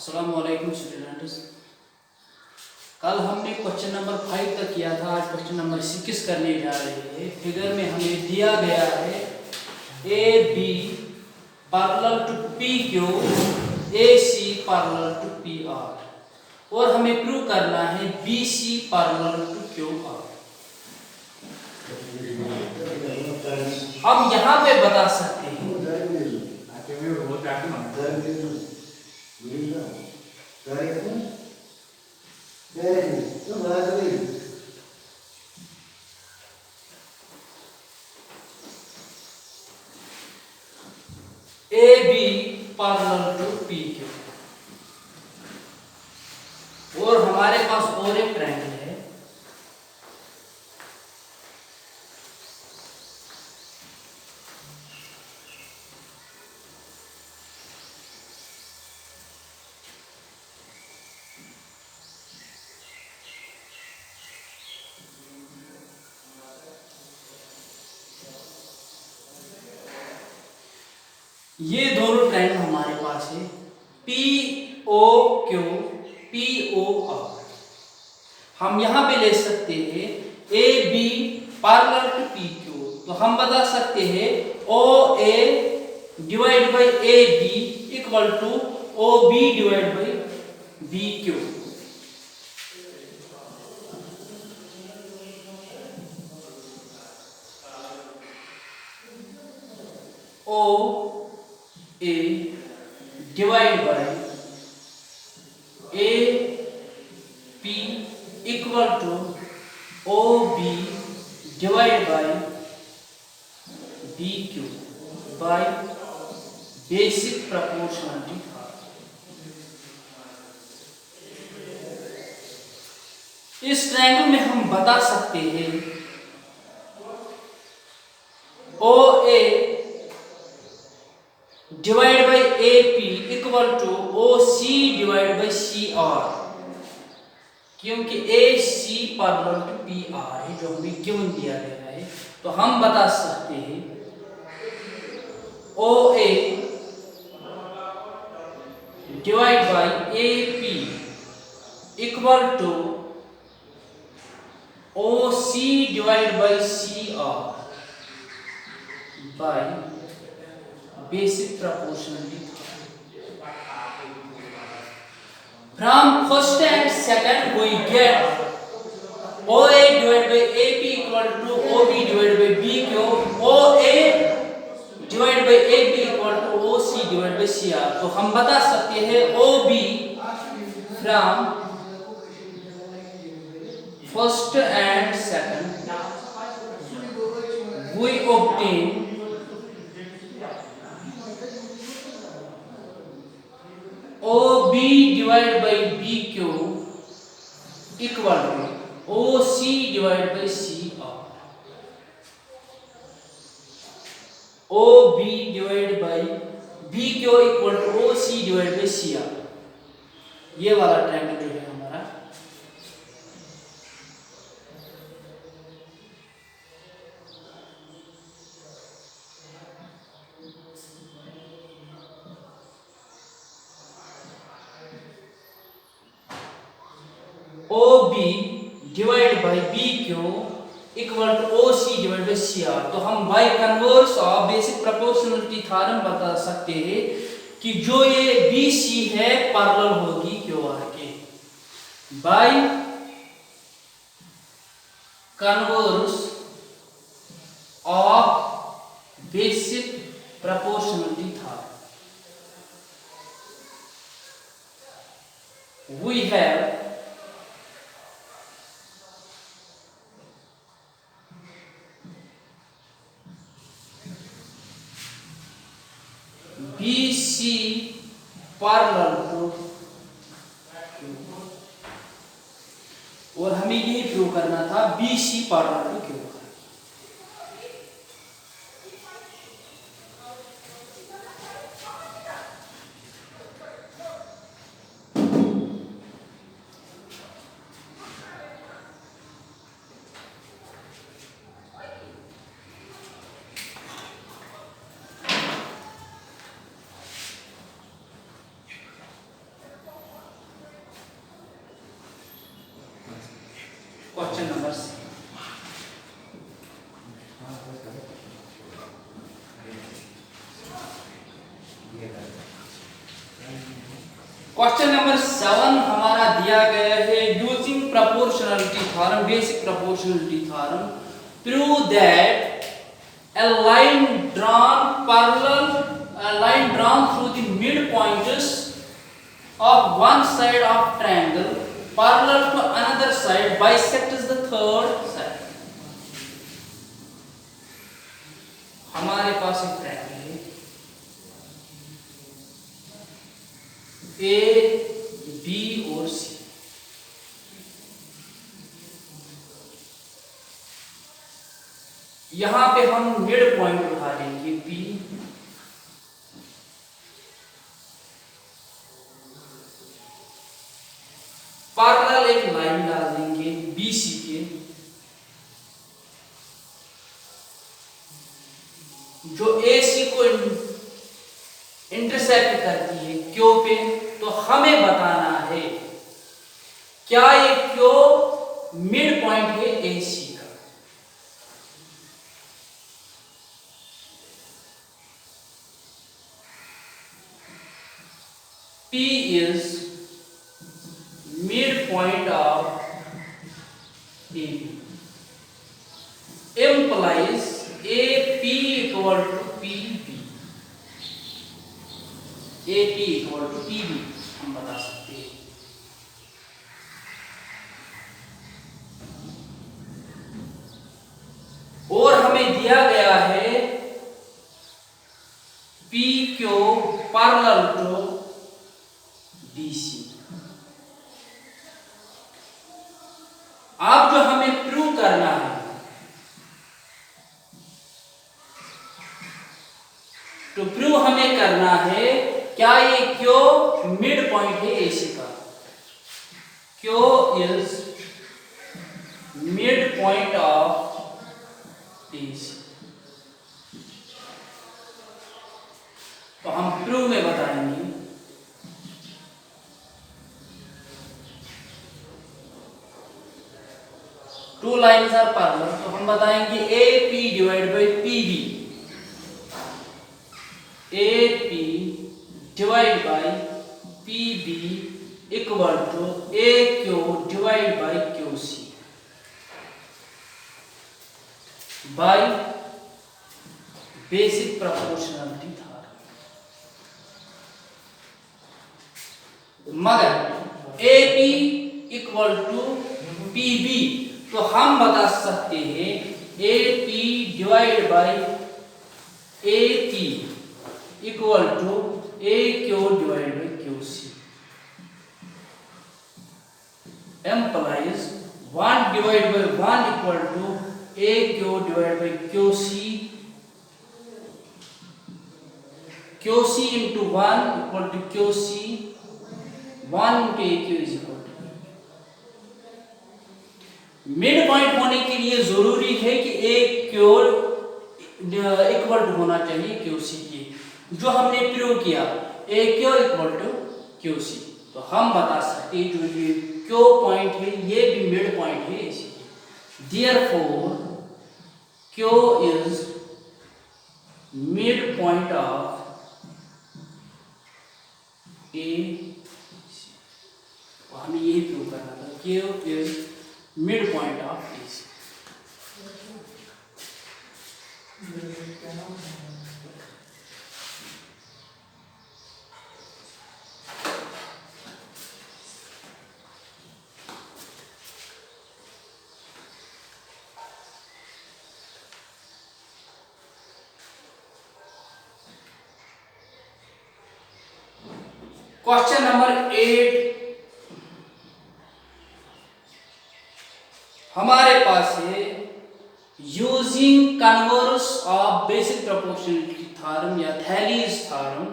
अस्सलाम वालेकुम स्टूडेंट्स। कल हमने क्वेश्चन नंबर 5 तक किया था। आज क्वेश्चन नंबर 6 करने जा रहे हैं। फिगर में हमें दिया गया है A B parallel to P Q, A C parallel to P R और हमें प्रूव करना है B C parallel to Q R. हम यहाँ पे बता सकते हैं A B parallel to P Q और हमारे पास और एक ट्रायंगल है ये दोनों ट्रायंगल हमारे पास है P O Q, P O R. हम यहां पे ले सकते हैं A B parallel to P Q, तो हम बता सकते हैं O A divide by A B equal to O B divide by B Q. O A divide by A P equal to O B divide by B Q by basic proportionality. इस triangle में हम बता सकते हैं O A divide by A P equal to O C divide by C R, क्योंकि A C parallel to P R है जो हमें गिवन दिया गया है। तो हम बता सकते हैं O A divide by A P equal to O C divide by C R by basic proportionality। From first and second we get OA divided by AP equal to OB divided by BQ, OA divided by AB equal to OC divided by CR। तो हम बता सकते हैं OB from first and second we obtain OB divided by BQ equal to OC divided by CR। OB divided by BQ equal to OC divided by CR। ये वाला triangle जो है हमारा OB divided by BQ equal to OC divided by CR। तो हम bye converse of basic proportionality theorem बता सकते हैं कि जो ये BC है पैरेलल होगी QR के by converse of basic proportionality theorem. We have BC parallel to और हमें यही प्रूव करना था BC parallel to Q. Question number 7 हमारा दिया गया है using proportionality theorem, basic proportionality theorem, prove that a line drawn through the midpoints of one side of triangle parallel to another side bisects the third side. हमारे पास एक triangle है A, B और सी। यहां पे हम मिड पॉइंट उठा लेंगे B, parallel एक लाइन डाल देंगे बीसी के, जो एसी को इंटरसेक्ट करती है क्यू पे। तो हमें बताना है क्या ये क्यू मिड पॉइंट है एसी का। P is midpoint of AB implies AP equal to PB, AP equal to PB हम बता सकते हैं। और हमें दिया गया है PQ पैरेलल टू BC। अब जो हमें प्रूव करना है, तो प्रूव हमें करना है क्या ये क्यू मिड पॉइंट है एसी का। Q is mid point of AC. तो हम प्रूव में बताएंगे टू लाइन्स आर पैरेलल, तो हम बताएंगे AP divide by PB, AP divide by PB equal to AQ divide by QC by basic proportionality theorem. मगर AP इक्वल टू PB, तो हम बता सकते हैं AP divide by AP equal to AQ divide by QC implies 1 divide by 1 equal to AQ divide by QC, QC into 1 equal to QC, 1 into AQ is equal to. Mid point होने के लिए जरूरी है कि AQ equal to होना चाहिए QC के, जो हमने प्रूव किया AQ इक्वल टू QC। तो हम बता सकते हैं जो ये Q पॉइंट है ये भी मिड पॉइंट है इसी के। Therefore Q is mid point of AC। हमें यही प्रूव करना था, Q is mid point of AC। Question number 8 हमारे पास है using converse of basic proportionality theorem या Thales theorem,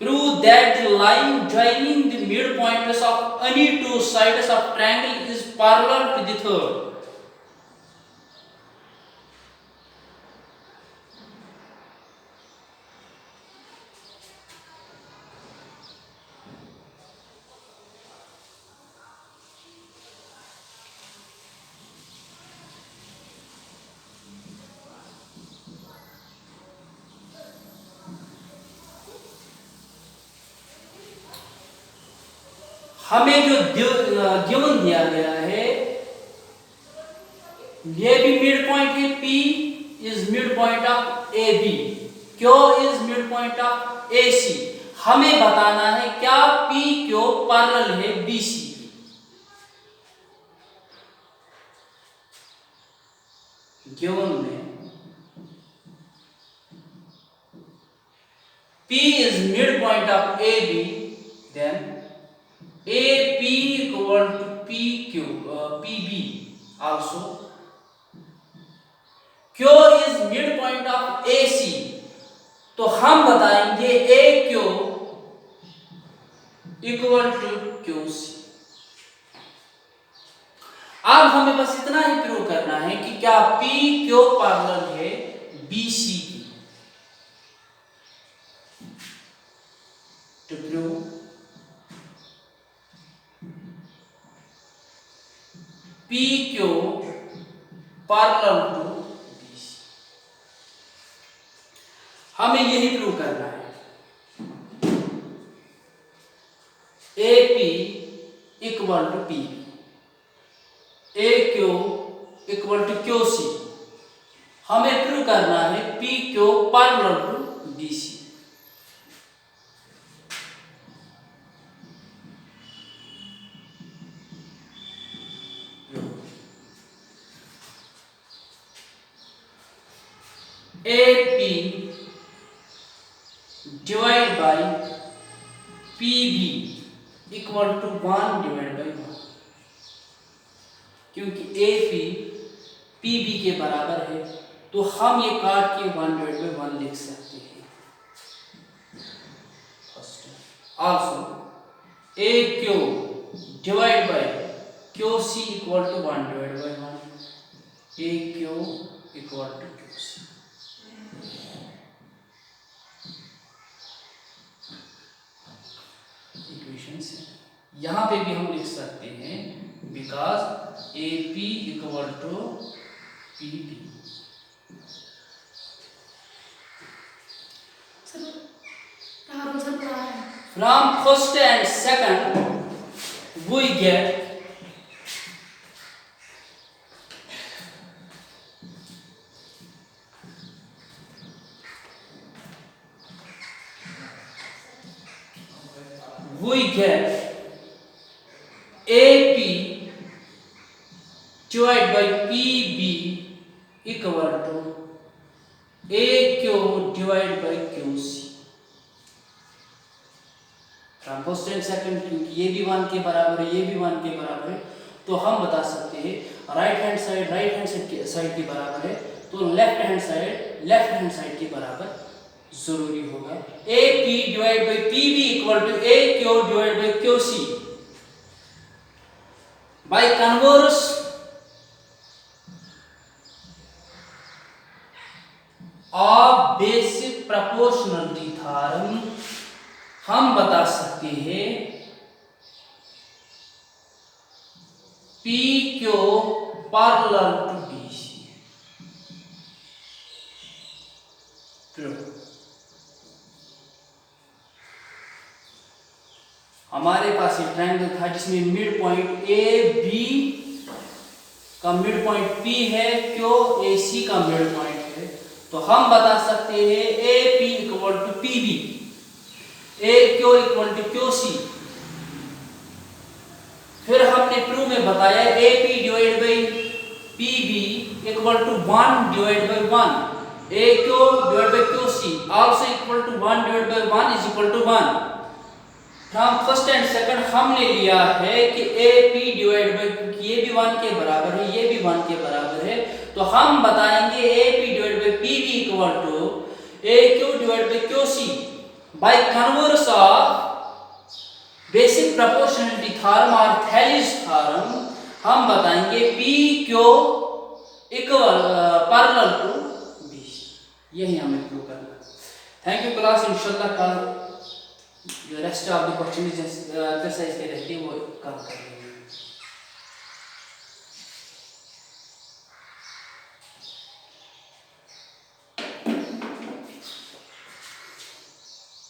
prove that the line joining the midpoints of any two sides of triangle is parallel to the third। हमें जो given दिया गया है, ये भी मिड पॉइंट है, P is mid point of AB, Q is mid point of AC। हमें बताना है क्या PQ पैरेलल है BC की। गिवन में P is midpoint of AB, then AP equal to PQ, PB also. Q is midpoint of AC, तो हम बताएंगे AQ equal to QC। अब हमें बस इतना ही प्रूव करना है कि क्या PQ पैरेलल है BC की। To prove PQ parallel to BC, हमें यही प्रूव करना है। AP equal to P, AQ equal to QC, हमें प्रूव करना है PQ parallel to BC। AP divide by PB equal to 1 divide by 1, क्योंकि AP PB के बराबर है तो हम ये काट के 1 डिवाइड बाई 1 लिख सकते हैं। Also AQ divide by QC equal to 1 divide by 1, AQ equal to QC। यहां पे भी हम लिख सकते हैं because AP equal to PB। From first and second we get AP divided by PB equal to AQ divided by QC। From first and second, क्योंकि ये भी 1 के बराबर है, ये भी 1 के बराबर है, तो हम बता सकते हैं राइट हैंड साइड के बराबर है तो लेफ्ट हैंड साइड के बराबर जरूरी होगा। AP divide by PB equal to AQ divide by QC। By converse of basic proportionality theorem हम बता सकते हैं PQ पैरेलल टू BC। हमारे पास एक ट्रायंगल था जिसमें मिड पॉइंट AB का मिड पॉइंट P है, Q AC का मिड पॉइंट है, तो हम बता सकते हैं AP equal to PB, AQ equal to QC। फिर हमने प्रूव में बताया AP divide by PB equal to 1 divide by 1, AQ divide by QC also equal to 1 divide by 1 is equal to 1। From first and second हमने लिया है कि AP divide by, ये भी 1 के बराबर है, ये भी 1 के बराबर है, तो हम बताएंगे AP divide by PB equal to AQ divide by QC। By converse of basic proportionality theorem और थेलिस थ्योरम हम बताएंगे PQ equal parallel to BC। यही हमें प्रूव करना है। थैंक यू क्लास, इंशाल्लाह कल rest of the question exercise के रहती है वो कल